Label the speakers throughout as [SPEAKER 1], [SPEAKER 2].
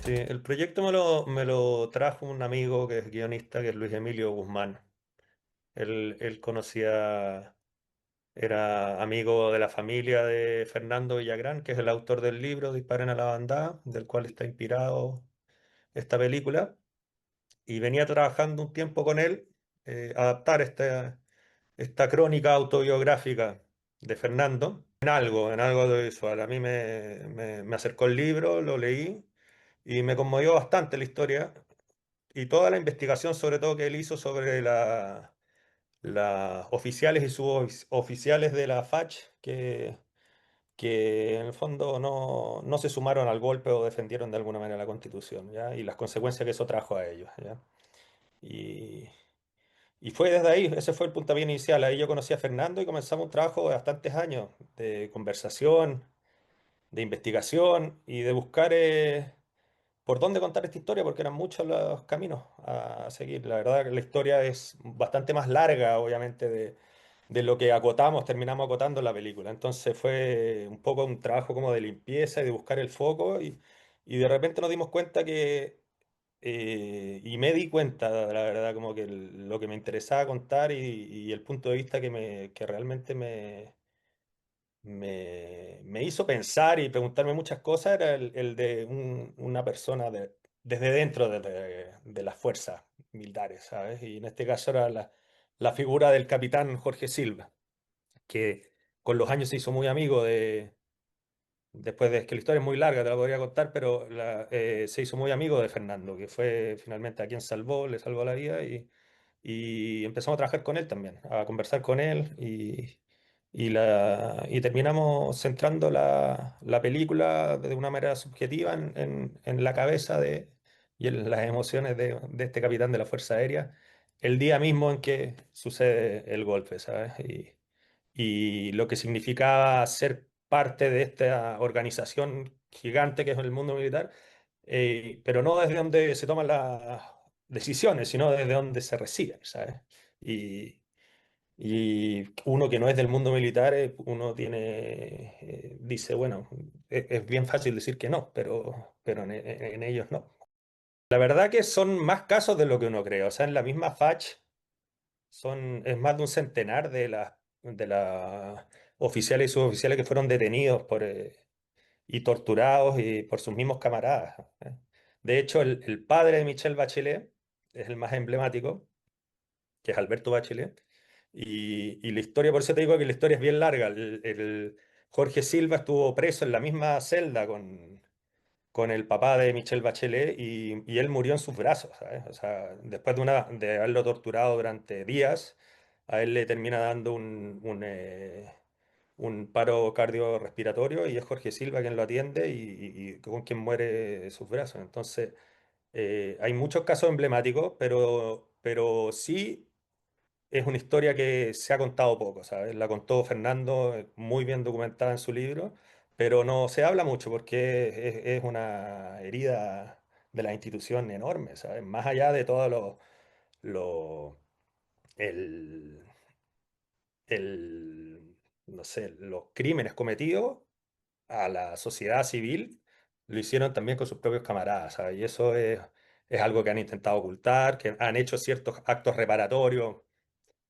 [SPEAKER 1] Sí, el proyecto me lo trajo un amigo que es guionista, que es Luis Emilio Guzmán. Él conocía, era amigo de la familia de Fernando Villagrán, que es el autor del libro Disparen a la bandada, del cual está inspirado esta película. Y venía trabajando un tiempo con él, adaptar esta crónica autobiográfica de Fernando en algo audiovisual. A mí me acercó el libro, lo leí y me conmovió bastante la historia. Y toda la investigación, sobre todo, que él hizo sobre las oficiales y suboficiales de la FACH, que en el fondo no se sumaron al golpe o defendieron de alguna manera la Constitución, ¿ya? Y las consecuencias que eso trajo a ellos, ¿ya? Y, y fue desde ahí, ese fue el puntapié inicial. Ahí yo conocí a Fernando y comenzamos un trabajo de bastantes años de conversación, de investigación y de buscar por dónde contar esta historia, porque eran muchos los caminos a seguir. La verdad que la historia es bastante más larga, obviamente, de lo que acotamos, terminamos acotando en la película. Entonces fue un poco un trabajo como de limpieza y de buscar el foco y de repente nos dimos cuenta y me di cuenta, la verdad, como que lo que me interesaba contar y el punto de vista que realmente me hizo pensar y preguntarme muchas cosas era el de una persona desde dentro de las fuerzas militares, ¿sabes? Y en este caso era la figura del capitán Jorge Silva, que con los años se hizo muy amigo después de es que la historia es muy larga, te la podría contar, pero se hizo muy amigo de Fernando, que fue finalmente a quien salvó, le salvó la vida y empezamos a trabajar con él también, a conversar con él y terminamos centrando la película de una manera subjetiva en la cabeza y en las emociones de este capitán de la Fuerza Aérea el día mismo en que sucede el golpe, ¿sabes? Y lo que significaba ser parte de esta organización gigante que es el mundo militar, pero no desde donde se toman las decisiones, sino desde donde se reciben, ¿sabes? Y, y uno que no es del mundo militar, uno dice, bueno, es bien fácil decir que no, pero en ellos no. La verdad que son más casos de lo que uno cree. O sea, en la misma FACH es más de un centenar de las oficiales y suboficiales que fueron detenidos y torturados y por sus mismos camaradas. ¿Eh? De hecho, el padre de Michelle Bachelet es el más emblemático, que es Alberto Bachelet. Y la historia, por eso te digo que la historia es bien larga. Jorge Silva estuvo preso en la misma celda con el papá de Michelle Bachelet y él murió en sus brazos, ¿sabes? O sea, después de haberlo torturado durante días, a él le termina dando un paro cardiorrespiratorio y es Jorge Silva quien lo atiende y con quien muere en sus brazos. Entonces, hay muchos casos emblemáticos, pero sí es una historia que se ha contado poco, ¿sabes? La contó Fernando, muy bien documentada en su libro, pero no se habla mucho porque es una herida de la institución enorme, ¿sabes? Más allá de todo lo- el, no sé, los crímenes cometidos a la sociedad civil, lo hicieron también con sus propios camaradas, ¿sabes? Y eso es algo que han intentado ocultar, que han hecho ciertos actos reparatorios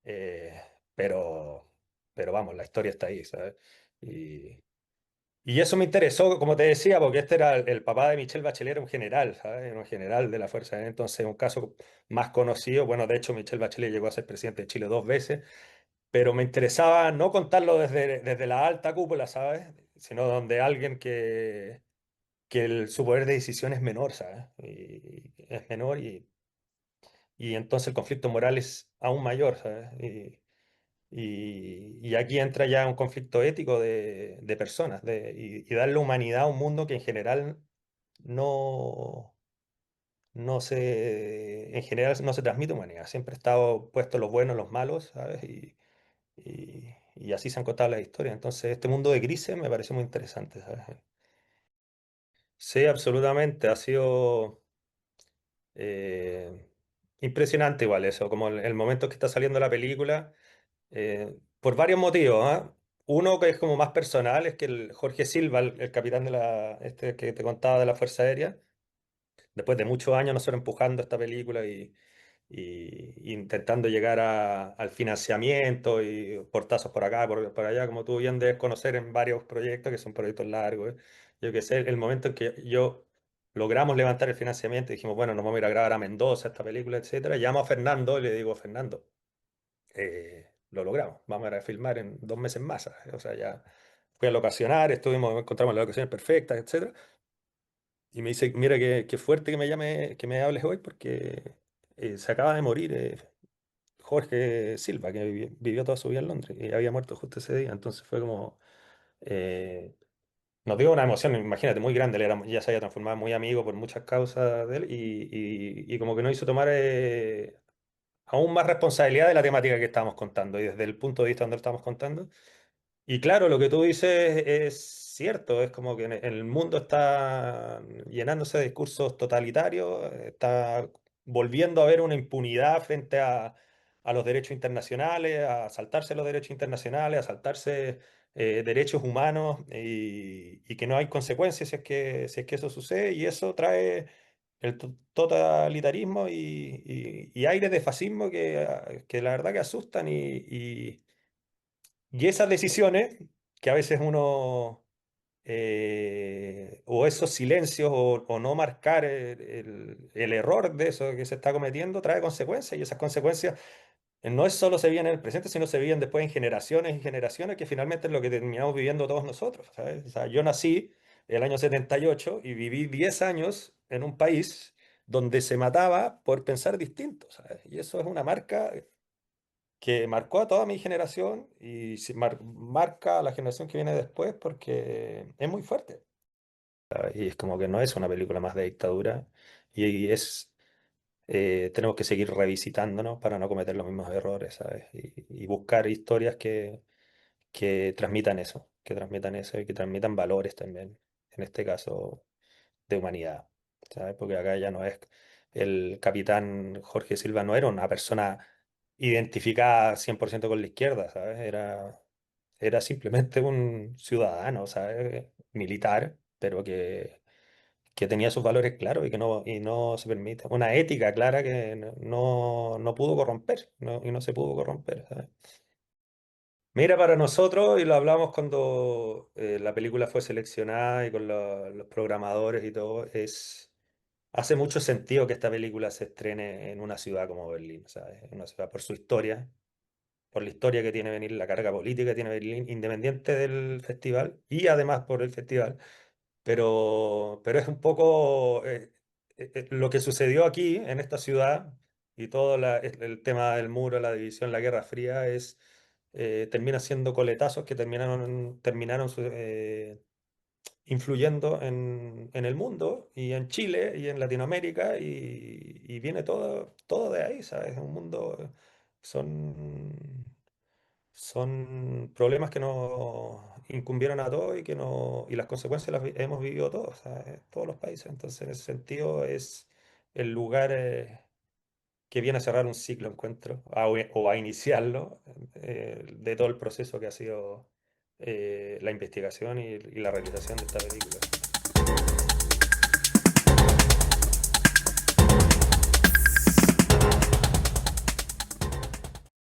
[SPEAKER 1] eh, pero, pero vamos, la historia está ahí, ¿sabes? Y, y eso me interesó, como te decía, porque este era el papá de Michelle Bachelet, era un general, ¿sabes? Era un general de la Fuerza Aérea. Entonces, un caso más conocido, bueno, de hecho, Michelle Bachelet llegó a ser presidente de Chile 2 veces, pero me interesaba no contarlo desde la alta cúpula, ¿sabes? Sino donde alguien que su poder de decisión es menor, ¿sabes? Y es menor y entonces el conflicto moral es aún mayor, ¿sabes? Y aquí entra ya un conflicto ético de personas y darle humanidad a un mundo que en general no, en general no se transmite humanidad. Siempre ha estado puesto los buenos, los malos, ¿sabes? Y así se han contado las historias. Entonces, este mundo de grises me parece muy interesante, ¿sabes? Sí, absolutamente. Ha sido eh, impresionante igual eso, como el momento que está saliendo la película. Por varios motivos, ¿ah? Uno que es como más personal es que el Jorge Silva, el capitán este que te contaba de la Fuerza Aérea, después de muchos años nosotros empujando esta película y intentando llegar al financiamiento y portazos por acá, por allá, como tú bien debes conocer en varios proyectos que son proyectos largos. Yo que sé, el momento en que yo logramos levantar el financiamiento y dijimos, bueno, nos vamos a ir a grabar a Mendoza esta película, etcétera, llamo a Fernando y le digo, Fernando, lo logramos, vamos a ir a filmar en 2 meses más, ¿sabes? O sea, ya fui a locacionar, encontramos las locaciones perfectas, etcétera. Y me dice, mira qué fuerte que me llame, que me hables hoy porque se acaba de morir Jorge Silva, que vivió toda su vida en Londres y había muerto justo ese día. Entonces fue como, eh, nos dio una emoción, imagínate, muy grande. Él ya se había transformado en muy amigo por muchas causas de él y como que nos hizo tomar aún más responsabilidad de la temática que estábamos contando y desde el punto de vista donde lo estamos contando. Y claro, lo que tú dices es cierto, es como que en el mundo está llenándose de discursos totalitarios, está volviendo a haber una impunidad frente a los derechos internacionales, a saltarse los derechos internacionales, a saltarse derechos humanos y que no hay consecuencias si es que eso sucede y eso trae el totalitarismo y aires de fascismo que la verdad que asustan y esas decisiones que a veces uno, o esos silencios, o no marcar el error de eso que se está cometiendo, trae consecuencias. Y esas consecuencias no es solo se viven en el presente, sino se viven después en generaciones y generaciones, que finalmente es lo que terminamos viviendo todos nosotros, ¿sabes? O sea, yo nací el año 78 y viví 10 años en un país donde se mataba por pensar distinto, ¿sabes? Y eso es una marca que marcó a toda mi generación y marca a la generación que viene después porque es muy fuerte. ¿Sabes? Y es como que no es una película más de dictadura tenemos que seguir revisitándonos para no cometer los mismos errores, ¿sabes? Y buscar historias que transmitan eso y que transmitan valores también, en este caso de humanidad, ¿sabes? Porque acá ya no es, el capitán Jorge Silva no era una persona identificada 100% con la izquierda, ¿sabes? Era simplemente un ciudadano, ¿sabes? Militar, pero que tenía sus valores claros y no se permite. Una ética clara que no pudo corromper, y no se pudo corromper, ¿sabes? Mira, para nosotros, y lo hablamos cuando la película fue seleccionada y con los programadores y todo, hace mucho sentido que esta película se estrene en una ciudad como Berlín, ¿sabes? En una ciudad por su historia, por la historia que tiene Berlín, la carga política que tiene Berlín, independiente del festival y además por el festival. Pero es un poco lo que sucedió aquí, en esta ciudad, y todo el tema del muro, la división, la Guerra Fría, termina siendo coletazos que terminaron influyendo en el mundo y en Chile y en Latinoamérica y viene todo de ahí, ¿sabes? Es un mundo, son, son problemas que nos incumbieron a todos y las consecuencias hemos vivido todos, ¿sabes? Todos los países. Entonces, en ese sentido, es el lugar que viene a cerrar un ciclo, encuentro, o a iniciarlo, de todo el proceso que ha sido la investigación y la realización de esta película.